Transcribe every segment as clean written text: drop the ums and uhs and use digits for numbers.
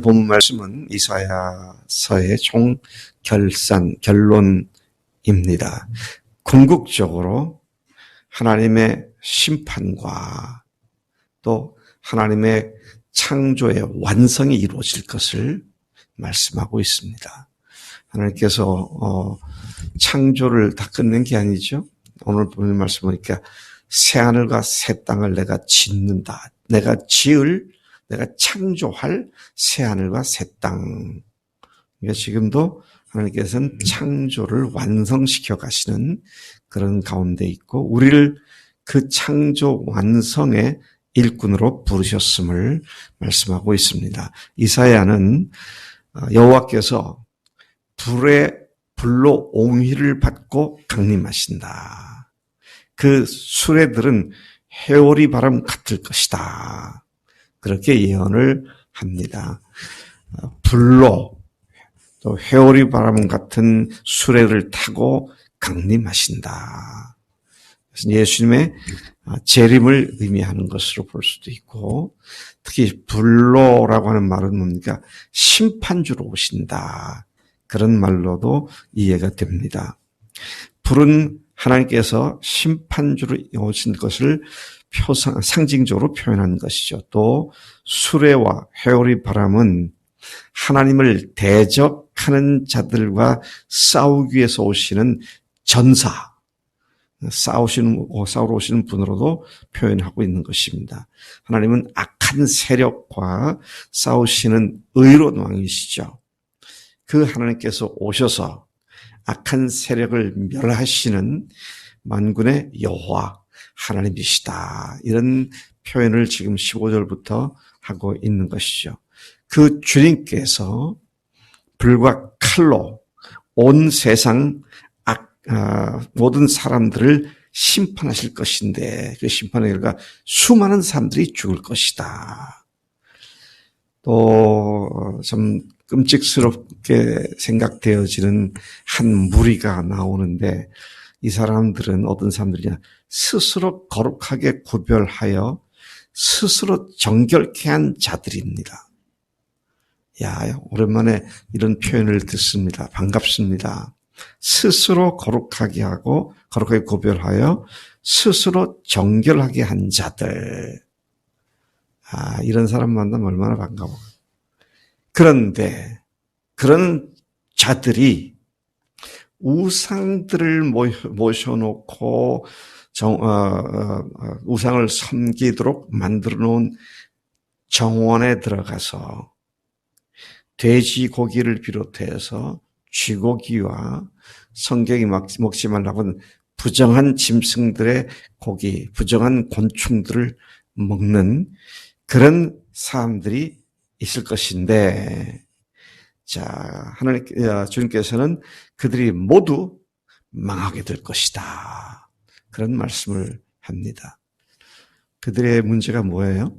본 말씀은 이사야서의 결론입니다. 궁극적으로 하나님의 심판과 또 하나님의 창조의 완성이 이루어질 것을 말씀하고 있습니다. 하나님께서 창조를 다 끝낸 게 아니죠. 오늘 보는 말씀 보니까 새하늘과 새 땅을 내가 짓는다. 내가 창조할 새하늘과 새 땅. 그러니까 지금도 하나님께서는 창조를 완성시켜 가시는 그런 가운데 있고 우리를 그 창조 완성의 일꾼으로 부르셨음을 말씀하고 있습니다. 이사야는 여호와께서 불로 옹휘를 받고 강림하신다. 그 수레들은 회오리 바람 같을 것이다. 그렇게 예언을 합니다. 불로 또 회오리 바람 같은 수레를 타고 강림하신다. 그래서 예수님의 재림을 의미하는 것으로 볼 수도 있고 특히 불로라고 하는 말은 뭡니까? 심판주로 오신다. 그런 말로도 이해가 됩니다. 불은 하나님께서 심판주로 오신 것을 상징적으로 표현한 것이죠. 또 수레와 회오리 바람은 하나님을 대적하는 자들과 싸우기 위해서 오시는 전사, 싸우러 오시는 분으로도 표현하고 있는 것입니다. 하나님은 악한 세력과 싸우시는 의로운 왕이시죠. 그 하나님께서 오셔서 악한 세력을 멸하시는 만군의 여호와 하나님이시다. 이런 표현을 지금 15절부터 하고 있는 것이죠. 그 주님께서 불과 칼로 온 세상 모든 사람들을 심판하실 것인데 그 심판의 결과 수많은 사람들이 죽을 것이다. 또 좀 끔찍스럽게 생각되어지는 한 무리가 나오는데 이 사람들은 어떤 사람들이냐 스스로 거룩하게 구별하여 스스로 정결케 한 자들입니다. 야, 오랜만에 이런 표현을 듣습니다. 반갑습니다. 스스로 거룩하게 하고 거룩하게 구별하여 스스로 정결하게 한 자들. 이런 사람 만나면 얼마나 반가워. 그런데 그런 자들이 우상들을 모셔놓고 우상을 섬기도록 만들어 놓은 정원에 들어가서 돼지고기를 비롯해서 쥐고기와 성경이 먹지 말라고 하는 부정한 짐승들의 고기, 부정한 곤충들을 먹는 그런 사람들이 있을 것인데, 주님께서는 그들이 모두 망하게 될 것이다. 그런 말씀을 합니다. 그들의 문제가 뭐예요?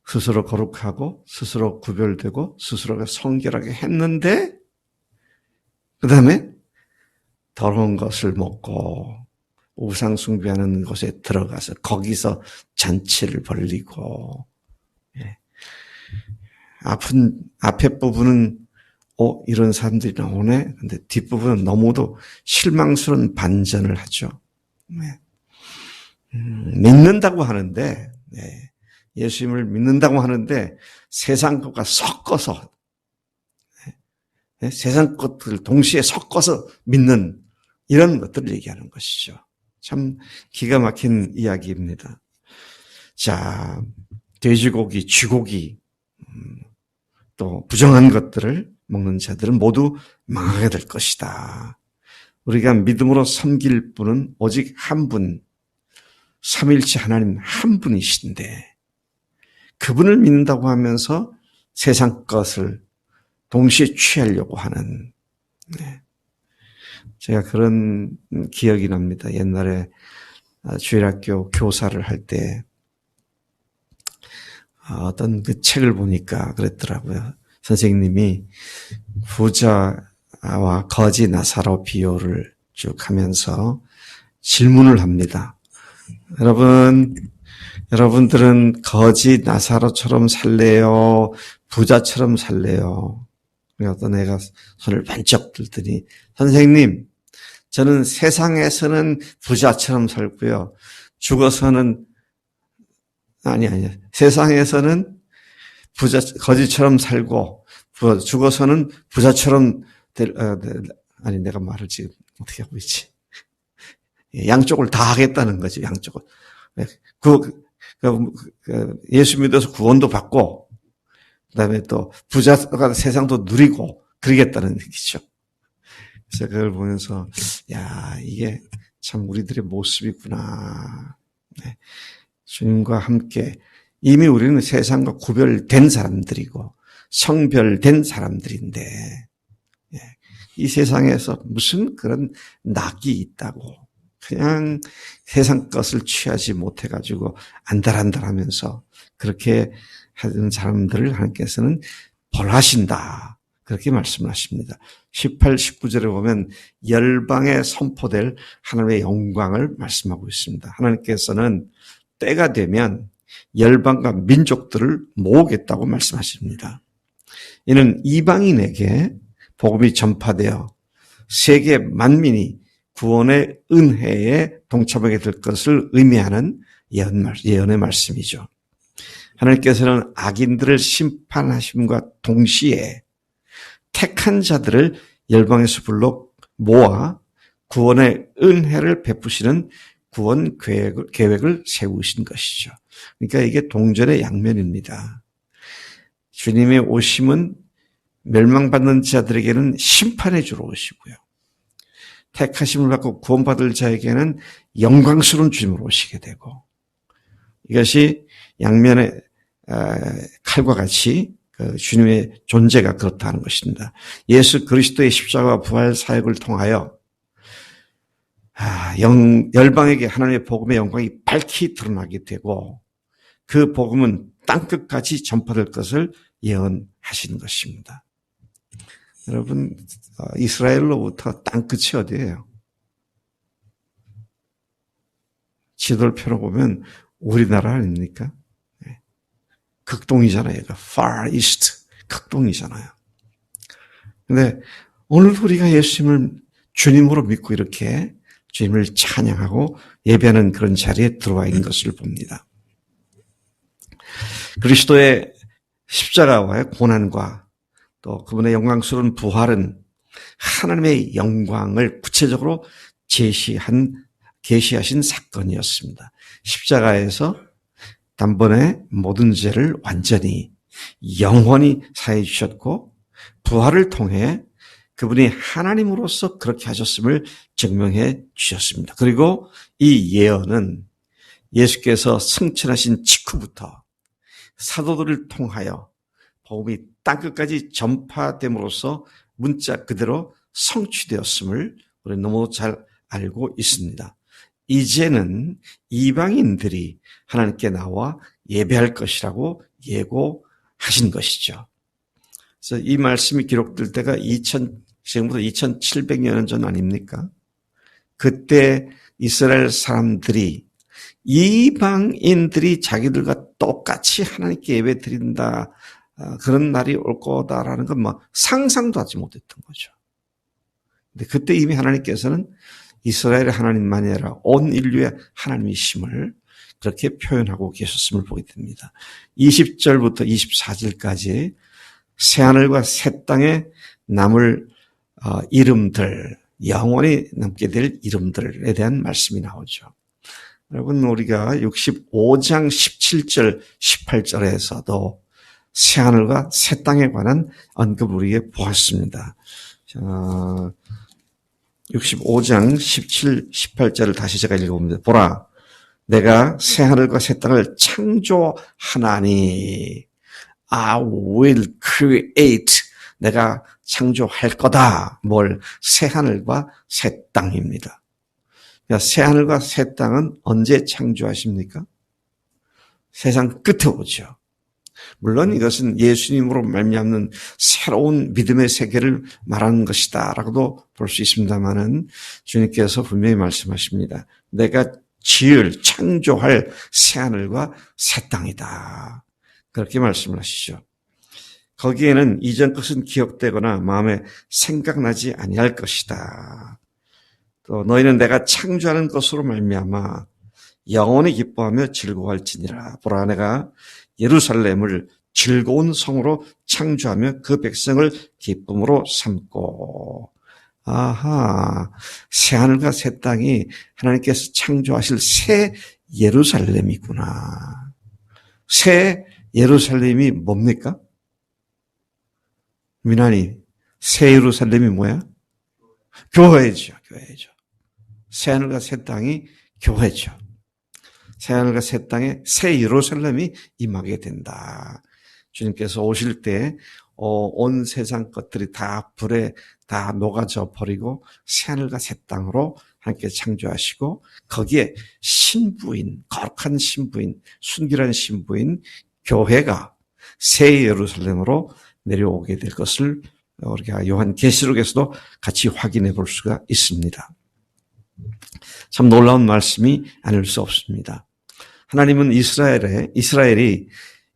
스스로 거룩하고 스스로 구별되고 스스로가 성결하게 했는데 그 다음에 더러운 것을 먹고 우상 숭배하는 곳에 들어가서 거기서 잔치를 벌이고 앞에 부분은 이런 사람들이 나오네. 근데 뒷부분은 너무도 실망스러운 반전을 하죠. 믿는다고 하는데 예수님을 믿는다고 하는데 세상 것과 섞어서 세상 것들을 동시에 섞어서 믿는 이런 것들을 얘기하는 것이죠. 참 기가 막힌 이야기입니다. 자, 돼지고기, 쥐고기 또 부정한 것들을 먹는 자들은 모두 망하게 될 것이다. 우리가 믿음으로 섬길 분은 오직 한 분, 삼위일체 하나님 한 분이신데 그분을 믿는다고 하면서 세상 것을 동시에 취하려고 하는 제가 그런 기억이 납니다. 옛날에 주일학교 교사를 할 때 어떤 그 책을 보니까 그랬더라고요. 선생님이 부자와 거지 나사로 비유를 쭉 하면서 질문을 합니다. 여러분, 여러분들은 거지 나사로처럼 살래요? 부자처럼 살래요? 어떤 애가 손을 반짝 들더니 선생님, 저는 세상에서는 부자처럼 살고요. 죽어서는 아니 세상에서는 거지처럼 살고 죽어서는 부자처럼 아니 내가 말을 지금 어떻게 하고 있지? 양쪽을 다 하겠다는 거죠. 양쪽을. 예수 믿어서 구원도 받고 그다음에 또 부자가 세상도 누리고 그러겠다는 얘기죠. 그래서 그걸 보면서 야 이게 참 우리들의 모습이구나. 네. 주님과 함께 이미 우리는 세상과 구별된 사람들이고 성별된 사람들인데 이 세상에서 무슨 그런 낙이 있다고 그냥 세상 것을 취하지 못해가지고 안달안달하면서 그렇게 하는 사람들을 하나님께서는 벌하신다. 그렇게 말씀을 하십니다. 18, 19절에 보면 열방에 선포될 하나님의 영광을 말씀하고 있습니다. 하나님께서는 때가 되면 열방과 민족들을 모으겠다고 말씀하십니다. 이는 이방인에게 복음이 전파되어 세계 만민이 구원의 은혜에 동참하게 될 것을 의미하는 예언의 말씀이죠. 하나님께서는 악인들을 심판하심과 동시에 택한 자들을 열방에서 불러 모아 구원의 은혜를 베푸시는 구원 계획을 세우신 것이죠. 그러니까 이게 동전의 양면입니다. 주님의 오심은 멸망받는 자들에게는 심판해 주러 오시고요. 택하심을 받고 구원받을 자에게는 영광스러운 주님으로 오시게 되고 이것이 양면의 칼과 같이 주님의 존재가 그렇다는 것입니다. 예수 그리스도의 십자가와 부활 사역을 통하여 열방에게 하나님의 복음의 영광이 밝히 드러나게 되고 그 복음은 땅끝까지 전파될 것을 예언하시는 것입니다. 여러분, 이스라엘로부터 땅끝이 어디예요? 지도를 펴놓으면 우리나라 아닙니까? 극동이잖아요. Far East, 극동이잖아요. 근데 오늘 우리가 예수님을 주님으로 믿고 이렇게 주님을 찬양하고 예배하는 그런 자리에 들어와 있는 것을 봅니다. 그리스도의 십자가와의 고난과 또 그분의 영광스러운 부활은 하나님의 영광을 구체적으로 계시하신 사건이었습니다. 십자가에서 단번에 모든 죄를 완전히 영원히 사해 주셨고 부활을 통해 그분이 하나님으로서 그렇게 하셨음을 증명해 주셨습니다. 그리고 이 예언은 예수께서 승천하신 직후부터 사도들을 통하여 복음이 땅끝까지 전파됨으로써 문자 그대로 성취되었음을 우리는 너무 잘 알고 있습니다. 이제는 이방인들이 하나님께 나와 예배할 것이라고 예고하신 것이죠. 그래서 이 말씀이 기록될 때가 지금부터 2700년 전 아닙니까? 그때 이스라엘 사람들이 이방인들이 자기들과 똑같이 하나님께 예배 드린다 그런 날이 올 거다라는 건 상상도 하지 못했던 거죠. 근데 그때 이미 하나님께서는 이스라엘의 하나님만이 아니라 온 인류의 하나님이심을 그렇게 표현하고 계셨음을 보게 됩니다. 20절부터 24절까지 새하늘과 새 땅에 남을 이름들, 영원히 남게 될 이름들에 대한 말씀이 나오죠. 여러분, 우리가 65장 17절, 18절에서도 새하늘과 새 땅에 관한 언급을 우리에게 보았습니다. 자, 65장 17, 18절을 다시 제가 읽어봅니다. 보라, 내가 새하늘과 새 땅을 창조하나니 I will create. 내가 창조할 거다. 뭘? 새하늘과 새 땅입니다. 새하늘과 새 땅은 언제 창조하십니까? 세상 끝에 오죠. 물론 이것은 예수님으로 말미암는 새로운 믿음의 세계를 말하는 것이다 라고도 볼 수 있습니다만은 주님께서 분명히 말씀하십니다. 내가 창조할 새하늘과 새 땅이다. 그렇게 말씀을 하시죠. 거기에는 이전 것은 기억되거나 마음에 생각나지 아니할 것이다. 또 너희는 내가 창조하는 것으로 말미암아 영원히 기뻐하며 즐거워할지니라. 보라, 내가 예루살렘을 즐거운 성으로 창조하며 그 백성을 기쁨으로 삼고. 아하, 새하늘과 새 땅이 하나님께서 창조하실 새 예루살렘이구나. 새 예루살렘이 뭡니까? 민환이, 새 예루살렘이 뭐야? 교회죠. 새하늘과 새 땅이 교회죠. 새하늘과 새 땅에 새 예루살렘이 임하게 된다. 주님께서 오실 때 온 세상 것들이 다 불에 다 녹아져 버리고 새하늘과 새 땅으로 함께 창조하시고 거기에 신부인, 거룩한 신부인, 순결한 신부인 교회가 새 예루살렘으로 내려오게 될 것을 우리가 요한계시록에서도 같이 확인해 볼 수가 있습니다. 참 놀라운 말씀이 아닐 수 없습니다. 하나님은 이스라엘이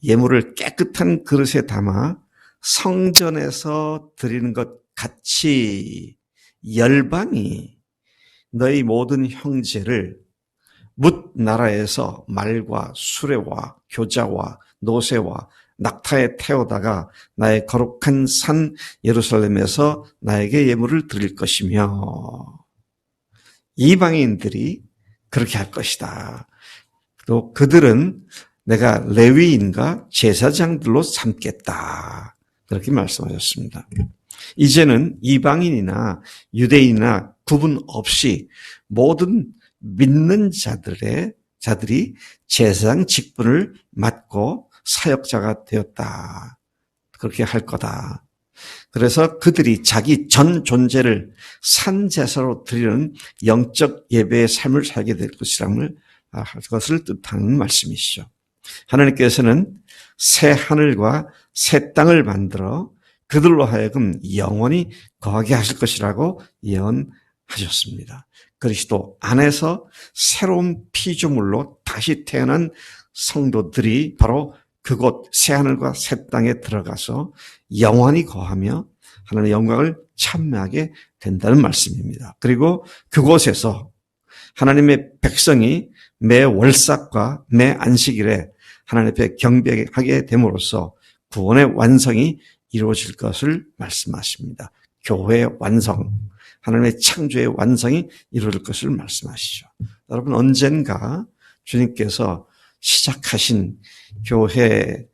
예물을 깨끗한 그릇에 담아 성전에서 드리는 것 같이 열방이 너희 모든 형제를 뭇 나라에서 말과 수레와 교자와 노새와 낙타에 태우다가 나의 거룩한 산 예루살렘에서 나에게 예물을 드릴 것이며 이방인들이 그렇게 할 것이다. 또 그들은 내가 레위인과 제사장들로 삼겠다. 그렇게 말씀하셨습니다. 이제는 이방인이나 유대인이나 구분 없이 모든 믿는 자들이 제사장 직분을 맡고 사역자가 되었다. 그렇게 할 거다. 그래서 그들이 자기 전 존재를 산제사로 드리는 영적 예배의 삶을 살게 될 것을 뜻하는 말씀이시죠. 하나님께서는 새 하늘과 새 땅을 만들어 그들로 하여금 영원히 거하게 하실 것이라고 예언하셨습니다. 그리스도 안에서 새로운 피조물로 다시 태어난 성도들이 바로 그곳 새 하늘과 새 땅에 들어가서 영원히 거하며 하나님의 영광을 참여하게 된다는 말씀입니다. 그리고 그곳에서 하나님의 백성이 매 월삭과 매 안식일에 하나님 앞에 경배하게 됨으로써 구원의 완성이 이루어질 것을 말씀하십니다. 교회의 완성, 하나님의 창조의 완성이 이루어질 것을 말씀하시죠. 여러분, 언젠가 주님께서 시작하신 교회를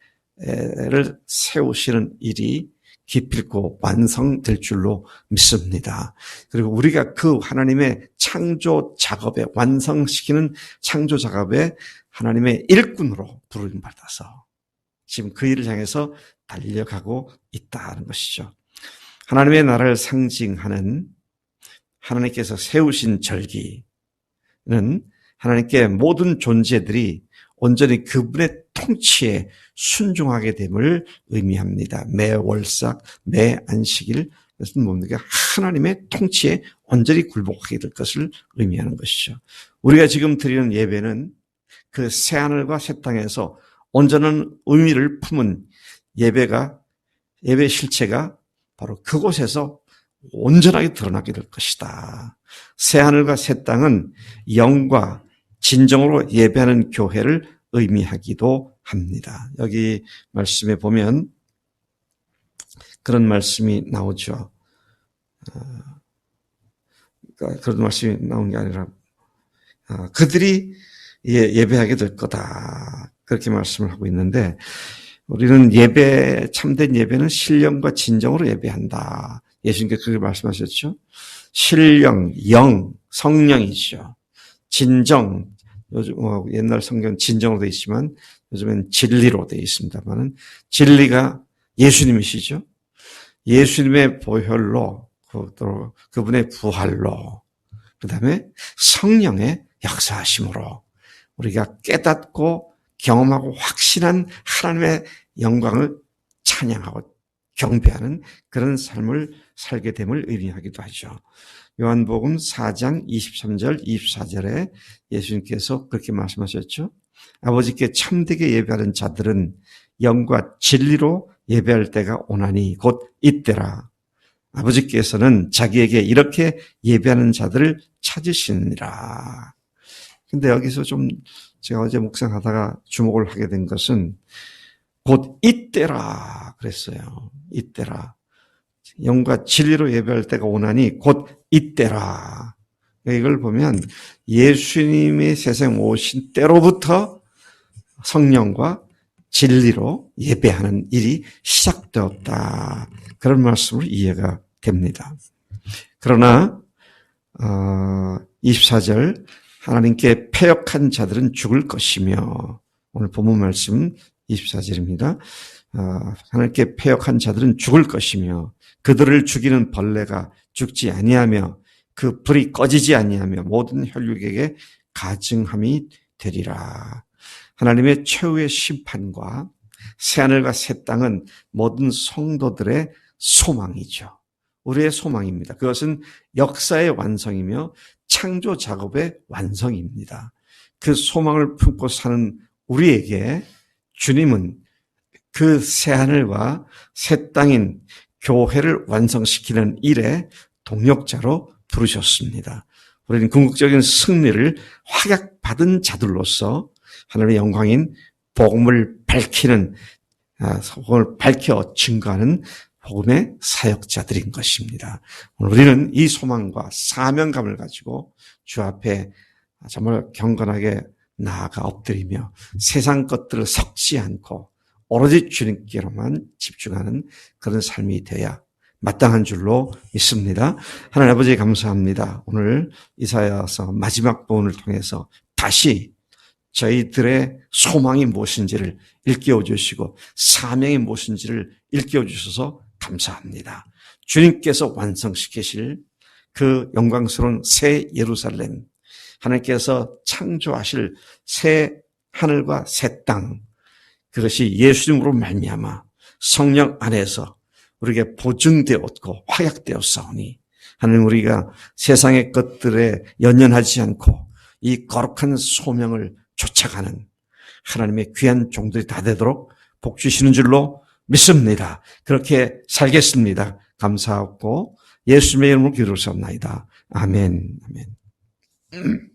세우시는 일이 기필코 완성될 줄로 믿습니다. 그리고 우리가 그 하나님의 창조 작업에 완성시키는 창조 작업에 하나님의 일꾼으로 부름받아서 지금 그 일을 향해서 달려가고 있다는 것이죠. 하나님의 나라를 상징하는 하나님께서 세우신 절기는 하나님께 모든 존재들이 온전히 그분의 통치에 순종하게 됨을 의미합니다. 매 월삭, 매 안식일, 그것은 뭡니까? 하나님의 통치에 온전히 굴복하게 될 것을 의미하는 것이죠. 우리가 지금 드리는 예배는 그 새하늘과 새 땅에서 온전한 의미를 품은 예배 실체가 바로 그곳에서 온전하게 드러나게 될 것이다. 새하늘과 새 땅은 영과 진정으로 예배하는 교회를 의미하기도 합니다. 여기 말씀에 보면 그런 말씀이 나오죠. 그런 말씀이 나온 게 아니라 그들이 예배하게 될 거다. 그렇게 말씀을 하고 있는데 우리는 참된 예배는 신령과 진정으로 예배한다. 예수님께서 그렇게 말씀하셨죠. 신령, 영, 성령이죠. 진정, 요즘 옛날 성경 진정으로 되어 있지만 요즘엔 진리로 되어 있습니다만은 진리가 예수님이시죠. 예수님의 보혈로 또 그분의 부활로 그다음에 성령의 역사하심으로 우리가 깨닫고 경험하고 확신한 하나님의 영광을 찬양하고 경배하는 그런 삶을 살게 됨을 의미하기도 하죠. 요한복음 4장 23절, 24절에 예수님께서 그렇게 말씀하셨죠. 아버지께 참되게 예배하는 자들은 영과 진리로 예배할 때가 오나니 곧 이때라. 아버지께서는 자기에게 이렇게 예배하는 자들을 찾으시느니라. 근데 여기서 좀 제가 어제 묵상하다가 주목을 하게 된 것은 곧 이때라 그랬어요. 이때라. 영과 진리로 예배할 때가 오나니 곧 이때라. 이걸 보면 예수님이 세상 오신 때로부터 성령과 진리로 예배하는 일이 시작되었다. 그런 말씀으로 이해가 됩니다. 그러나 24절 하나님께 패역한 자들은 죽을 것이며, 오늘 본문 말씀 24절입니다. 하나님께 패역한 자들은 죽을 것이며 그들을 죽이는 벌레가 죽지 아니하며 그 불이 꺼지지 아니하며 모든 혈육에게 가증함이 되리라. 하나님의 최후의 심판과 새하늘과 새 땅은 모든 성도들의 소망이죠. 우리의 소망입니다. 그것은 역사의 완성이며 창조 작업의 완성입니다. 그 소망을 품고 사는 우리에게 주님은 그 새하늘과 새 땅인 교회를 완성시키는 일에 동력자로 부르셨습니다. 우리는 궁극적인 승리를 확약받은 자들로서 하나님의 영광인 복음을 밝히는, 복음을 밝혀 증거하는 복음의 사역자들인 것입니다. 오늘 우리는 이 소망과 사명감을 가지고 주 앞에 정말 경건하게 나아가 엎드리며 세상 것들을 섞지 않고 오로지 주님께로만 집중하는 그런 삶이 되어야 마땅한 줄로 믿습니다. 하나님 아버지 감사합니다. 오늘 이사야서 마지막 부분을 통해서 다시 저희들의 소망이 무엇인지를 일깨워 주시고 사명이 무엇인지를 일깨워 주셔서 감사합니다. 주님께서 완성시키실 그 영광스러운 새 예루살렘, 하나님께서 창조하실 새 하늘과 새 땅, 그것이 예수님으로 말미암아 성령 안에서 우리에게 보증되었고 확약되었사오니 하나님, 우리가 세상의 것들에 연연하지 않고 이 거룩한 소명을 쫓아가는 하나님의 귀한 종들이 다 되도록 복 주시는 줄로 믿습니다. 그렇게 살겠습니다. 감사하고 예수님의 이름으로 기도를 쌉나이다. 아멘. 아멘.